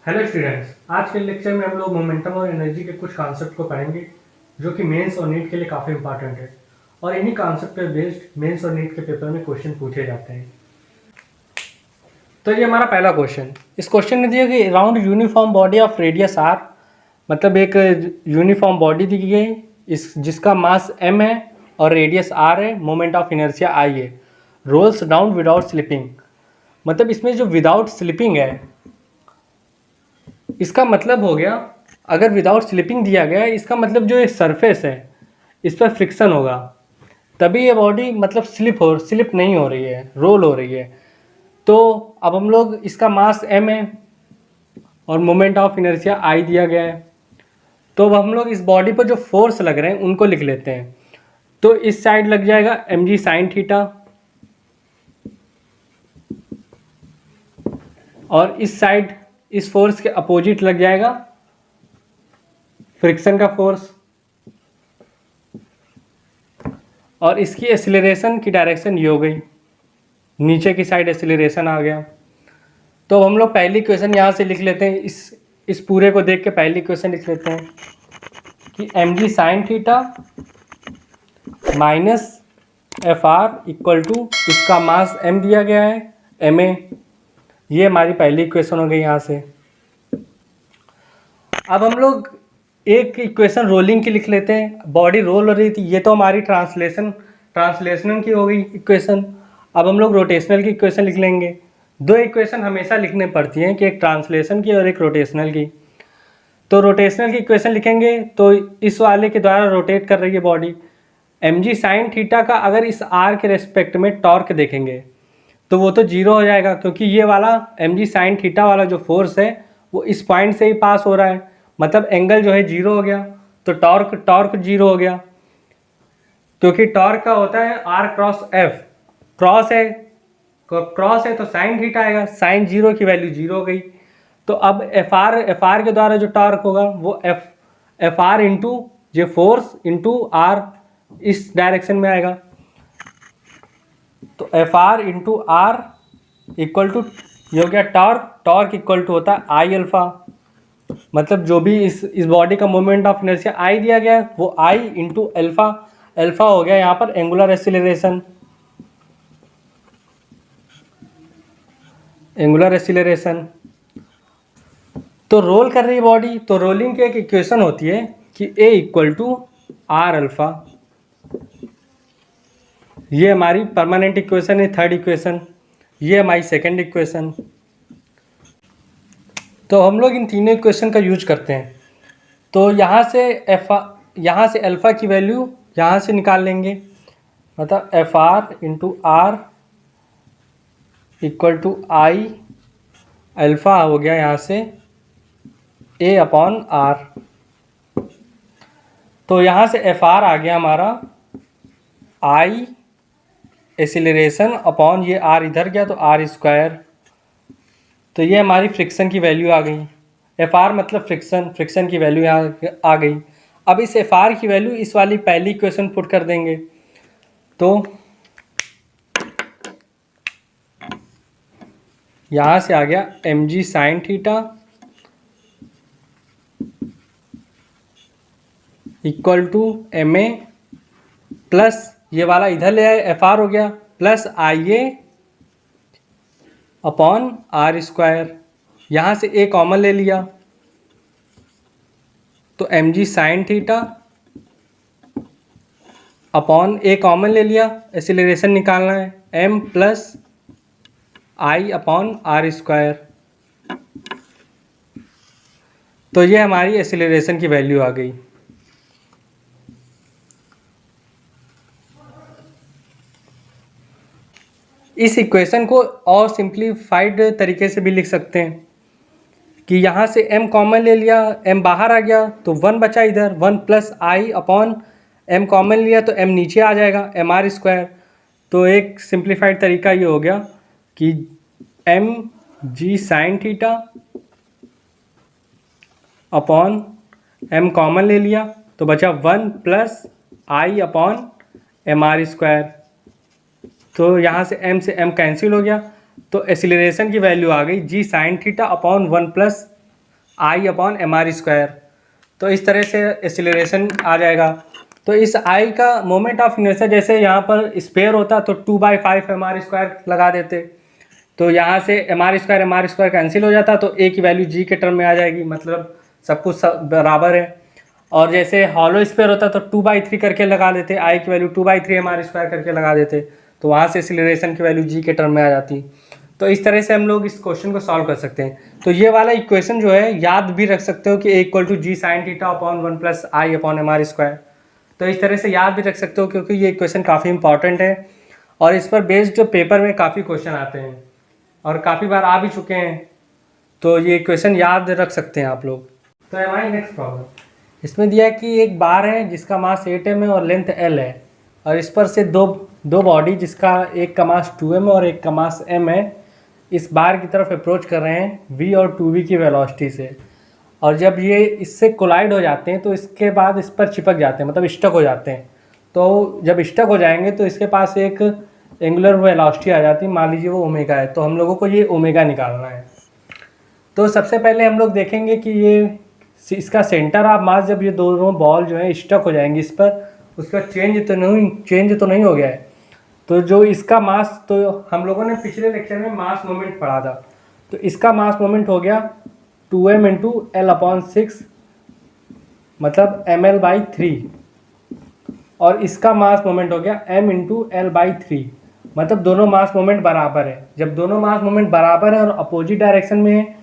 Hello students, आज के lecture में हम लोग मोमेंटम और एनर्जी के कुछ कॉन्सेप्ट को पढ़ेंगे जो कि मेंस और नीट के लिए काफ़ी इंपॉर्टेंट है और इन्हीं कॉन्सेप्ट पे बेस्ड मेंस और नीट के पेपर में क्वेश्चन पूछे जाते हैं। तो ये हमारा पहला क्वेश्चन। इस क्वेश्चन में दिया कि around uniform body of radius R, मतलब एक यूनिफॉर्म बॉडी दी गई इस जिसका मास m है और रेडियस r है, मोमेंट ऑफ इनर्शिया I है, रोल्स डाउन विदाउट स्लिपिंग। मतलब इसमें जो विदाउट स्लिपिंग है इसका मतलब हो गया, अगर विदाउट स्लिपिंग दिया गया है इसका मतलब जो ये सरफेस है इस पर फ्रिक्शन होगा तभी ये बॉडी मतलब स्लिप नहीं हो रही है, रोल हो रही है। तो अब हम लोग इसका मास m है और मोमेंट ऑफ इनर्शिया I दिया गया है, तो अब हम लोग इस बॉडी पर जो फोर्स लग रहे हैं उनको लिख लेते हैं। तो इस साइड लग जाएगा mg साइन थीटा और इस साइड इस फोर्स के अपोजिट लग जाएगा फ्रिक्शन का फोर्स और इसकी एक्सीलरेशन की डायरेक्शन ये हो गई, नीचे की साइड एक्सीलरेशन आ गया। तो हम लोग पहली इक्वेशन यहाँ से लिख लेते हैं, इस पूरे को देख के पहली इक्वेशन लिख लेते हैं कि mg sine theta minus F R equal to इसका मास m दिया गया है ma। ये हमारी पहली इक्वेशन हो गई यहाँ से। अब हम लोग एक इक्वेशन रोलिंग की लिख लेते हैं, बॉडी रोल हो रही थी, ये तो हमारी ट्रांसलेशनल की हो गई इक्वेशन। अब हम लोग रोटेशनल की इक्वेशन लिख लेंगे। दो इक्वेशन हमेशा लिखने पड़ती हैं कि एक ट्रांसलेशन की और एक रोटेशनल की। तो रोटेशनल की इक्वेशन लिखेंगे तो इस वाले के द्वारा रोटेट कर रही है बॉडी। mg साइन थीटा का अगर इस r के रेस्पेक्ट में टॉर्क देखेंगे तो वो तो जीरो हो जाएगा, क्योंकि ये वाला mg साइन थीटा वाला जो फोर्स है वो इस पॉइंट से ही पास हो रहा है, मतलब एंगल जो है जीरो हो गया। तो टॉर्क जीरो हो गया, क्योंकि टॉर्क का होता है r क्रॉस f। क्रॉस है तो साइन थीटा आएगा, साइन जीरो की वैल्यू जीरो हो गई। तो अब एफ आर के द्वारा जो टॉर्क होगा वो एफ आर इंटू जो फोर्स इंटू आर इस डायरेक्शन में आएगा। तो F R into R equal to ये हो गया टॉर्क इक्वल टू होता है आई अल्फा, मतलब जो भी इस बॉडी का मोमेंट ऑफ इनर्शिया आई दिया गया है वो आई इंटू अल्फा हो गया यहाँ पर एंगुलर एक्सीलरेशन। तो रोल कर रही है बॉडी, तो रोलिंग की एक इक्वेशन होती है कि A equal to R alpha. ये हमारी परमानेंट इक्वेशन है, थर्ड इक्वेशन। ये हमारी सेकंड इक्वेशन। तो हम लोग इन तीनों इक्वेशन का यूज करते हैं। तो यहाँ से अल्फ़ा की वैल्यू यहाँ से निकाल लेंगे, मतलब F R into R equal to I alpha हो गया यहाँ से ए अपॉन आर। तो यहाँ से एफ आर आ गया हमारा आई एक्सीलरेशन अपॉन ये आर इधर गया तो आर स्क्वायर। तो ये हमारी फ्रिक्शन की वैल्यू आ गई। एफ आर मतलब फ्रिक्शन की वैल्यू यहाँ आ गई। अब इस एफ आर की वैल्यू इस वाली पहली इक्वेशन पुट कर देंगे। तो यहाँ से आ गया mg sine theta equal to ma plus ये वाला इधर ले आए एफ आर हो गया plus I A upon R square. यहाँ से ए कॉमन ले लिया तो mg sine theta upon A common ले लिया, एक्सीलरेशन निकालना है m plus I upon R square. तो ये हमारी एक्सीलरेशन की वैल्यू आ गई। इस इक्वेशन को और सिंप्लीफाइड तरीके से भी लिख सकते हैं कि यहाँ से m कॉमन ले लिया, m बाहर आ गया तो 1 बचा इधर, 1 plus I upon m common लिया तो m नीचे आ जाएगा एम आर स्क्वायर। तो एक सिंप्लीफाइड तरीका ये हो गया कि mg sine theta upon m common ले लिया तो बचा 1 plus I upon M R square. तो यहाँ से m कैंसिल हो गया तो एक्सीलरेशन की वैल्यू आ गई g sine theta upon 1 plus I upon M R square. तो इस तरह से एक्सीलरेशन आ जाएगा। तो इस आई का मोमेंट ऑफ इनर्शिया, जैसे यहाँ पर स्पेयर होता तो 2/5 एम आर स्क्वायर लगा देते, तो यहाँ से एम आर स्क्वायर कैंसिल हो जाता, तो ए की वैल्यू जी के टर्म में आ जाएगी, मतलब सब कुछ बराबर है। और जैसे हॉलो स्पेयर होता तो 2/3 करके लगा देते, आई की वैल्यू 2/3 एम आर स्क्वायर करके लगा देते, तो वहाँ से एक्सीलरेशन की वैल्यू जी के टर्म में आ जाती। तो इस तरह से हम लोग इस क्वेश्चन को सॉल्व कर सकते हैं। तो ये वाला इक्वेशन जो है याद भी रख सकते हो कि A equal to G sine theta upon 1 plus I upon M R square. तो इस तरह से याद भी रख सकते हो, क्योंकि ये इक्वेशन काफ़ी इंपॉर्टेंट है और इस पर बेस्ड पेपर में काफ़ी क्वेश्चन आते हैं और काफ़ी बार आ भी चुके हैं। तो ये इक्वेशन याद रख सकते हैं आप लोग। तो हमारी नेक्स्ट प्रॉब्लम, इसमें दिया है कि एक बार है जिसका मास 8m है और लेंथ l है, और इस पर से दो बॉडी जिसका एक का मास 2m है और एक का मास m है, इस बार की तरफ अप्रोच कर रहे हैं v और 2v की वेलोसिटी से। और जब ये इससे कोलाइड हो जाते हैं तो इसके बाद इस पर चिपक जाते हैं, मतलब स्टक हो जाते हैं। तो जब स्टक हो जाएंगे तो इसके पास एक एंगुलर वेलोसिटी आ जाती है, मान लीजिए वो ओमेगा है, तो हम लोगों को ये ओमेगा निकालना है। तो सबसे पहले हम लोग देखेंगे कि ये इसका सेंटर ऑफ मास, जब ये दोनों बॉल जो है स्टक हो जाएंगी इस पर, उसका चेंज तो नहीं हो गया है। तो जो इसका मास, तो हम लोगों ने पिछले लेक्चर में मास मोमेंट पढ़ा था, तो इसका मास मोमेंट हो गया 2m इंटू L/6, मतलब ml/3, और इसका मास मोमेंट हो गया m इंटू L/3, मतलब दोनों मास मोमेंट बराबर है। जब दोनों मास मोमेंट बराबर है और अपोजिट डायरेक्शन में है,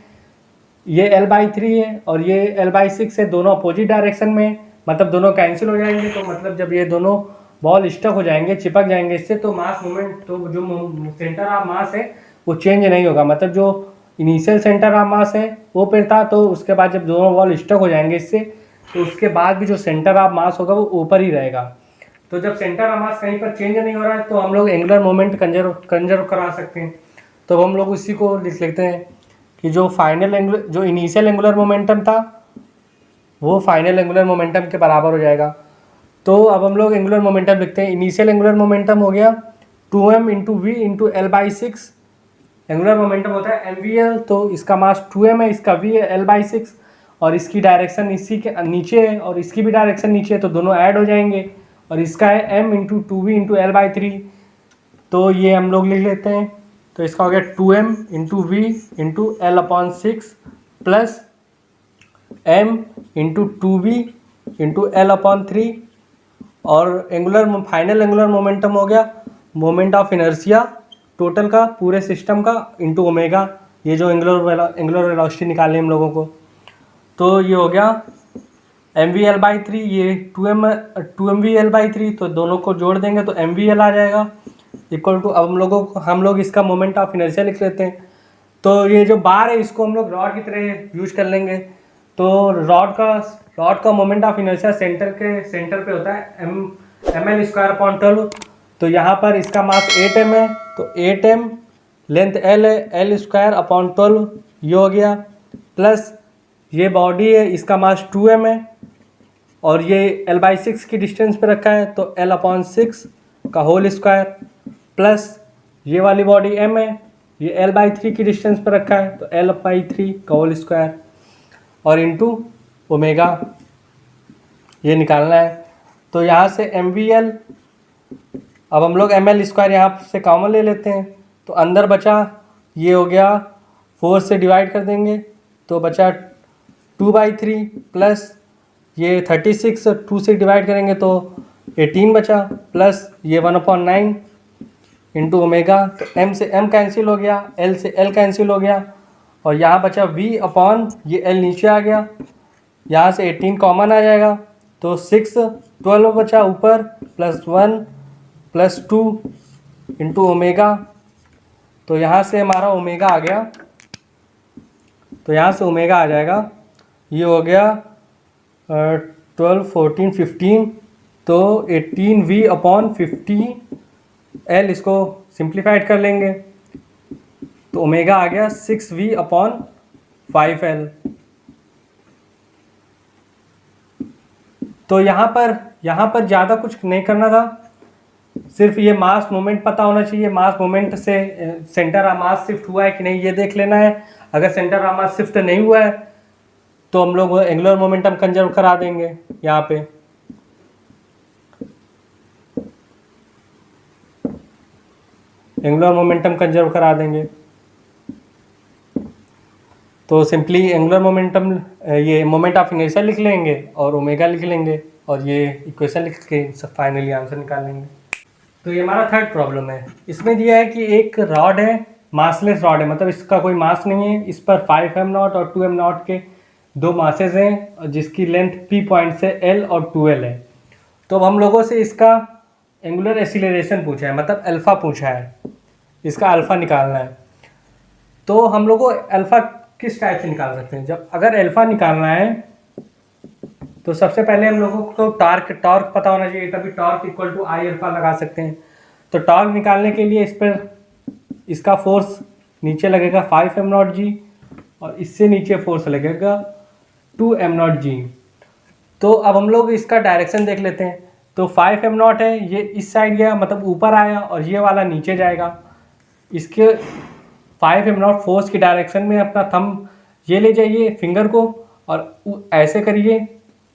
ये L/3 है और ये L/6 है, दोनों अपोजिट डायरेक्शन में, मतलब दोनों कैंसिल हो जाएंगे। तो मतलब जब ये दोनों बॉल स्टक हो जाएंगे, चिपक जाएंगे इससे, तो मास मोमेंट, तो जो सेंटर ऑफ मास है वो चेंज नहीं होगा। मतलब जो इनिशियल सेंटर ऑफ मास है वो पे था, तो उसके बाद जब दोनों बॉल स्टक हो जाएंगे इससे, तो उसके बाद भी जो सेंटर ऑफ मास होगा वो ऊपर ही रहेगा। तो जब सेंटर ऑफ मास कहीं पर चेंज नहीं हो रहा है, तो हम लोग एंगुलर मोमेंट कंजर्व करा सकते हैं। तो हम लोग उसी को लिख लेते हैं कि जो इनिशियल एंगुलर मोमेंटम था वो फाइनल एंगुलर मोमेंटम के बराबर हो जाएगा। तो अब हम लोग एंगुलर मोमेंटम लिखते हैं। इनिशियल एंगुलर मोमेंटम हो गया 2m into v into L/6। Angular momentum होता है mvl, तो इसका मास 2m है, इसका v है L/6, और इसकी डायरेक्शन इसी के नीचे है और इसकी भी डायरेक्शन नीचे है, तो दोनों ऐड हो जाएंगे, और इसका है m into 2v into L/3। तो ये हम लोग लिख लेते हैं। तो इसका हो गया 2m into v into L/6 plus m into 2v into L/3, और फाइनल एंगुलर मोमेंटम हो गया मोमेंट ऑफ इनर्शिया टोटल का, पूरे सिस्टम का, इंटू ओमेगा, ये जो एंगुलर वेलोसिटी निकालनी है हम लोगों को। तो ये हो गया mvl/3, ये 2mvl/3, तो दोनों को जोड़ देंगे तो mvl आ जाएगा इक्वल टू, अब हम लोग इसका मोमेंट ऑफ इनर्शिया लिख लेते हैं। तो ये जो बार है इसको हम लोग रॉड की तरह यूज कर लेंगे। तो रॉड का मोमेंट ऑफ इनर्शिया सेंटर पे होता है ml/12। तो यहाँ पर इसका मास 8m है, तो 8m, लेंथ l है, L/12 ये हो गया, प्लस ये बॉडी है, इसका मास 2m है और ये L/6 की डिस्टेंस पे रखा है, तो L/6 का होल स्क्वायर, प्लस ये वाली बॉडी m है, ये L/3 की डिस्टेंस पे रखा है, तो L/3 का होल स्क्वायर, और इंटू ओमेगा ये निकालना है। तो यहाँ से mvl, अब हम लोग ml² यहाँ से कॉमन ले लेते हैं, तो अंदर बचा ये हो गया 4 से डिवाइड कर देंगे, तो बचा 2/3 प्लस ये 36, 2 से डिवाइड करेंगे तो 18 बचा, प्लस ये 1/9 इंटू ओमेगा। तो m से m कैंसिल हो गया, l से l कैंसिल हो गया, और यहाँ बचा v अपॉन ये l नीचे आ गया, यहाँ से 18 कॉमन आ जाएगा, तो 12 बचा ऊपर, प्लस 1 प्लस 2 इंटू ओमेगा। तो यहाँ से हमारा ओमेगा आ गया, तो यहाँ से ओमेगा आ जाएगा, ये हो गया 12, 14, 15, तो 18v अपॉन 50l, इसको सिंप्लीफाइड कर लेंगे, तो ओमेगा आ गया 6v अपॉन 5l। तो यहाँ पर ज़्यादा कुछ नहीं करना था, सिर्फ ये मास मोमेंट पता होना चाहिए। मास मोमेंट से सेंटर ऑफ मास शिफ्ट हुआ है कि नहीं ये देख लेना है। अगर सेंटर ऑफ मास शिफ्ट नहीं हुआ है तो हम लोग एंगुलर मोमेंटम कंजर्व करा देंगे यहाँ पे। एंगुलर मोमेंटम कंजर्व करा देंगे तो सिंपली एंगुलर मोमेंटम ये मोमेंट ऑफ इनर्शिया लिख लेंगे और ओमेगा लिख लेंगे और ये इक्वेशन लिख के सब फाइनली आंसर निकाल लेंगे। तो ये हमारा थर्ड प्रॉब्लम है। इसमें दिया है कि एक रॉड है, मासलेस रॉड है, मतलब इसका कोई मास नहीं है। इस पर 5m0 और 2m0 के दो मासेज हैं और जिसकी लेंथ P पॉइंट से L और 2L है। तो अब हम लोगों से इसका एंगुलर एक्सीलरेशन पूछा है, मतलब अल्फ़ा पूछा है, इसका अल्फ़ा निकालना है। तो हम लोग को अल्फ़ा किस टाइप से निकाल सकते हैं? जब अगर अल्फ़ा निकालना है तो सबसे पहले हम लोगों को टॉर्क पता होना चाहिए, तभी torque equal to I alpha लगा सकते हैं। तो टॉर्क निकालने के लिए इस पर इसका फोर्स नीचे लगेगा 5m0g और इससे नीचे फोर्स लगेगा 2m0g। तो अब हम लोग इसका डायरेक्शन देख लेते हैं। तो 5m0 है, ये इस साइड गया मतलब ऊपर आया और ये वाला नीचे जाएगा। इसके 5m0 फोर्स की डायरेक्शन में अपना थंब ये ले जाइए फिंगर को और ऐसे करिए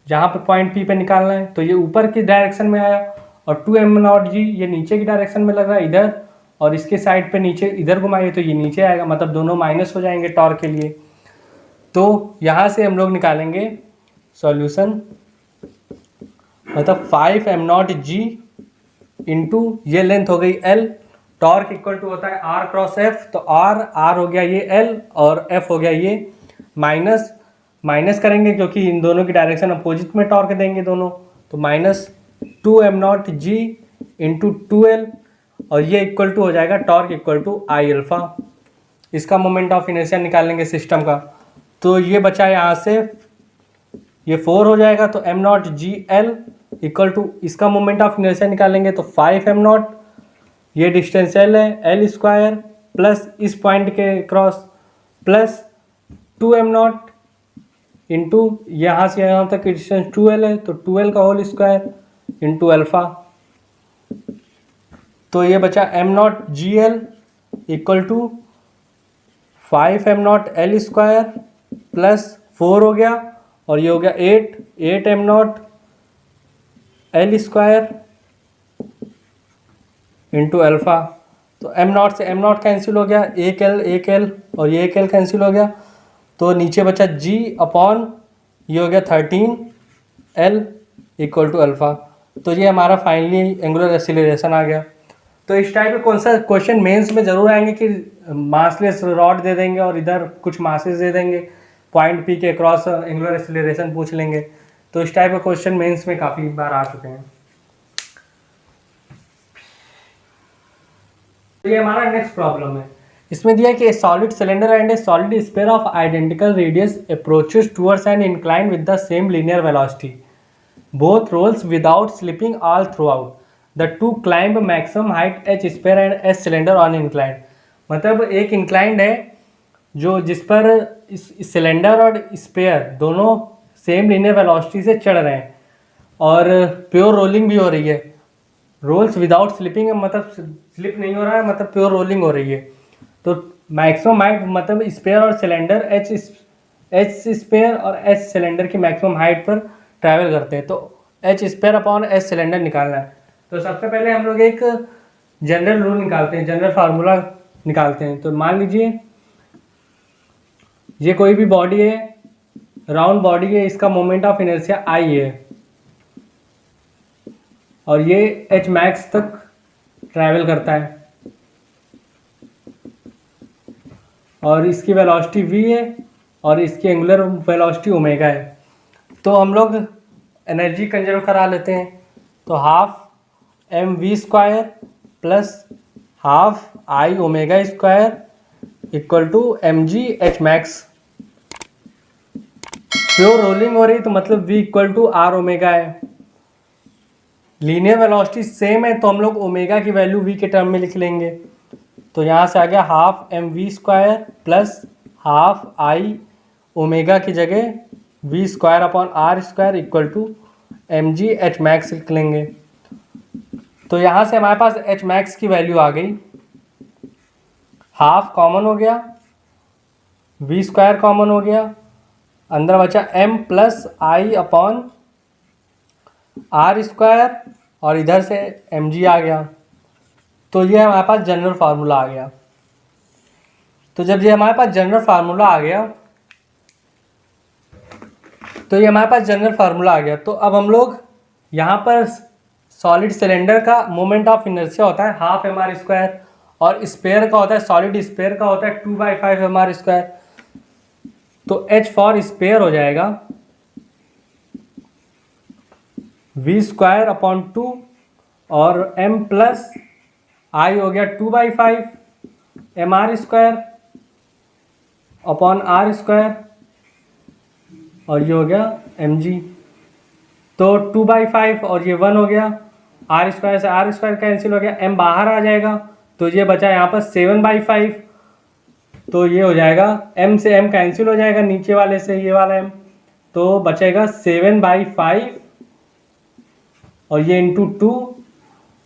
जहाँ पर पॉइंट P पे निकालना है। तो ये ऊपर की डायरेक्शन में आया और 2m0g ये नीचे की डायरेक्शन में लग रहा है इधर, और इसके साइड पे नीचे इधर घुमाइए तो ये नीचे आएगा, मतलब दोनों माइनस हो जाएंगे टॉर्क के लिए। तो यहाँ से हम लोग निकालेंगे सॉल्यूशन, मतलब 5m0g इंटू ये लेंथ हो गई L, टॉर्क इक्वल टू होता है R क्रॉस F। तो R हो गया ये L और F हो गया ये माइनस करेंगे क्योंकि इन दोनों की डायरेक्शन अपोजिट में टॉर्क देंगे दोनों। तो माइनस 2m0g इंटू 2L और ये इक्वल टू हो जाएगा torque equal to I alpha. इसका मोमेंट ऑफ इनर्शिया निकालेंगे सिस्टम का। तो ये बचा यहाँ से ये 4 हो जाएगा, तो m0gl इक्वल टू इसका मोमेंट ऑफ इनर्शिया निकालेंगे तो 5m0, ये डिस्टेंस L है, L स्क्वायर प्लस इस पॉइंट के क्रॉस प्लस 2m0 इंटू यहाँ से यहाँ तक की डिस्टेंस 2L है तो 2L का होल स्क्वायर इंटू अल्फ़ा। तो ये बचा m0gl equal to 5m0l square plus 4 हो गया और ये हो गया 8m0l स्क्वायर इंटू अल्फ़ा। तो m0 से m0 कैंसिल हो गया, एक L और ये एक L कैंसिल हो गया, तो नीचे बचा g अपॉन ये हो गया 13l इक्वल टू अल्फ़ा। तो ये हमारा फाइनली एंगुलर एक्सीलरेशन आ गया। तो इस टाइप के कौन सा क्वेश्चन मेंस में ज़रूर आएंगे कि मासलेस रॉड दे देंगे और इधर कुछ मासेस दे देंगे, पॉइंट P के क्रॉस एंगुलर एक्सीलरेशन पूछ लेंगे। तो इस टाइप के क्वेश्चन मेंस में काफ़ी बार आ चुके हैं। तो ये हमारा नेक्स्ट प्रॉब्लम है। इसमें दिया है कि solid cylinder and a solid sphere of identical radius approaches towards an incline with the same linear velocity, both rolls without slipping all throughout, the two climb maximum height h sphere and s cylinder on inclined. मतलब एक inclined है जो जिस पर इस cylinder और spare दोनों same linear velocity से चढ़ रहे हैं और प्योर रोलिंग भी हो रही है। रोल्स विदाउट स्लिपिंग मतलब स्लिप नहीं हो रहा है, मतलब प्योर रोलिंग हो रही है। तो मैक्सिमम हाइट मतलब स्पेयर और सिलेंडर h स्पेयर और s सिलेंडर की मैक्सिमम हाइट पर ट्रैवल करते हैं। तो h sphere upon s cylinder निकालना है। तो सबसे पहले हम लोग एक जनरल रूल निकालते हैं, जनरल फार्मूला निकालते हैं। तो मान लीजिए ये कोई भी बॉडी है, राउंड बॉडी है, इसका मोमेंट ऑफ इनर्शिया I है और ये h मैक्स तक ट्रैवल करता है और इसकी वेलोसिटी v है और इसकी एंगुलर वेलोसिटी ओमेगा है। तो हम लोग एनर्जी कंजर्व करा लेते हैं। तो half mv square plus half I omega square equal to mg h max. Pure rolling हो रही तो मतलब v equal to r omega है। लीनियर वेलोसिटी सेम है तो हम लोग ओमेगा की वैल्यू v के टर्म में लिख लेंगे। तो यहाँ से आ गया half mv square plus half I omega की जगह v square upon r square equal to mg h max लिख लेंगे। तो यहाँ से हमारे पास h मैक्स की वैल्यू आ गई, हाफ कॉमन हो गया, v स्क्वायर कॉमन हो गया, अंदर बचा m plus I upon R square और इधर से mg आ गया। तो ये हमारे पास जनरल फार्मूला आ गया। तो जब ये हमारे पास जनरल फार्मूला आ गया तो अब हम लोग यहाँ पर सॉलिड सिलेंडर का मोमेंट ऑफ इनर्शिया होता है हाफ mr स्क्वायर और स्पेयर का होता है, सॉलिड स्पेयर का होता है 2/5 mr स्क्वायर। तो h फॉर स्पेयर हो जाएगा v स्क्वायर अपॉन 2 और m प्लस आई हो गया 2/5 mr square upon R square और ये हो गया mg। तो 2/5 और ये 1 हो गया, आर स्क्वायर से आर स्क्वायर कैंसिल हो गया, m बाहर आ जाएगा तो ये बचा यहाँ पर 7/5। तो ये हो जाएगा m से m कैंसिल हो जाएगा, नीचे वाले से ये वाला m, तो बचेगा 7/5 और ये इंटू 2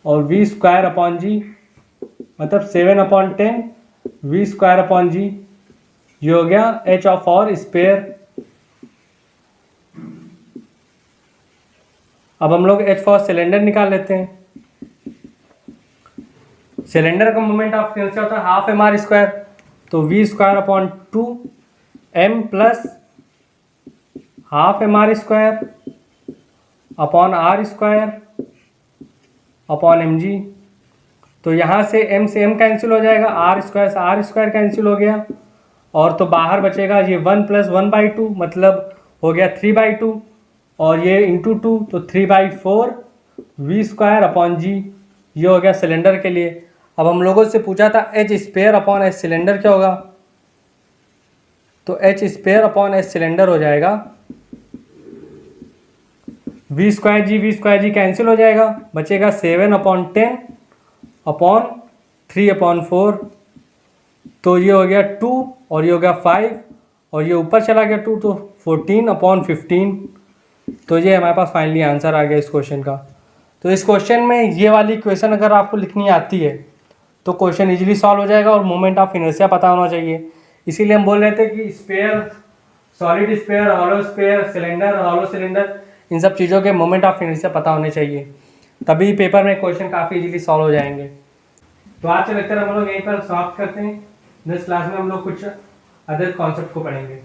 और v स्क्वायर अपॉन जी, मतलब 7/10 v स्क्वायर अपॉन जी। ये हो गया h ऑफ और स्पेयर। अब हम लोग h फॉर सिलेंडर निकाल लेते हैं। सिलेंडर का मोमेंट ऑफ इनर्शिया होता है हाफ mr स्क्वायर, तो v square upon 2 m plus half mr square upon R square upon mg। तो यहाँ से m कैंसिल हो जाएगा, आर स्क्वायर से आर स्क्वायर कैंसिल हो गया और तो बाहर बचेगा ये 1 प्लस 1/2 मतलब हो गया 3/2 और ये इंटू 2 तो 3/4 v स्क्वायर अपॉन जी। ये हो गया सिलेंडर के लिए। अब हम लोगों से पूछा था h sphere upon H cylinder क्या होगा, तो h sphere upon H cylinder हो जाएगा v स्क्वायर जी कैंसिल हो जाएगा, बचेगा 7/10 अपॉन 3/4। तो ये हो गया 2 और ये हो गया 5 और ये ऊपर चला गया 2 तो 14/15। तो ये हमारे पास फाइनली आंसर आ गया इस क्वेश्चन का। तो इस क्वेश्चन में ये वाली इक्वेशन अगर आपको लिखनी आती है तो क्वेश्चन इजीली सॉल्व हो जाएगा और मोमेंट ऑफ इनर्शिया पता होना चाहिए। इसीलिए हम बोल रहे थे कि sphere, solid sphere, hollow sphere, cylinder, hollow cylinder, इन सब चीज़ों के मोमेंट ऑफ इनर्शिया पता होने चाहिए, तभी पेपर में क्वेश्चन काफ़ी इजीली सॉल्व हो जाएंगे। तो आज के लेक्चर हम लोग यहीं पर समाप्त करते हैं। नेक्स्ट क्लास में हम लोग कुछ अदर कॉन्सेप्ट को पढ़ेंगे।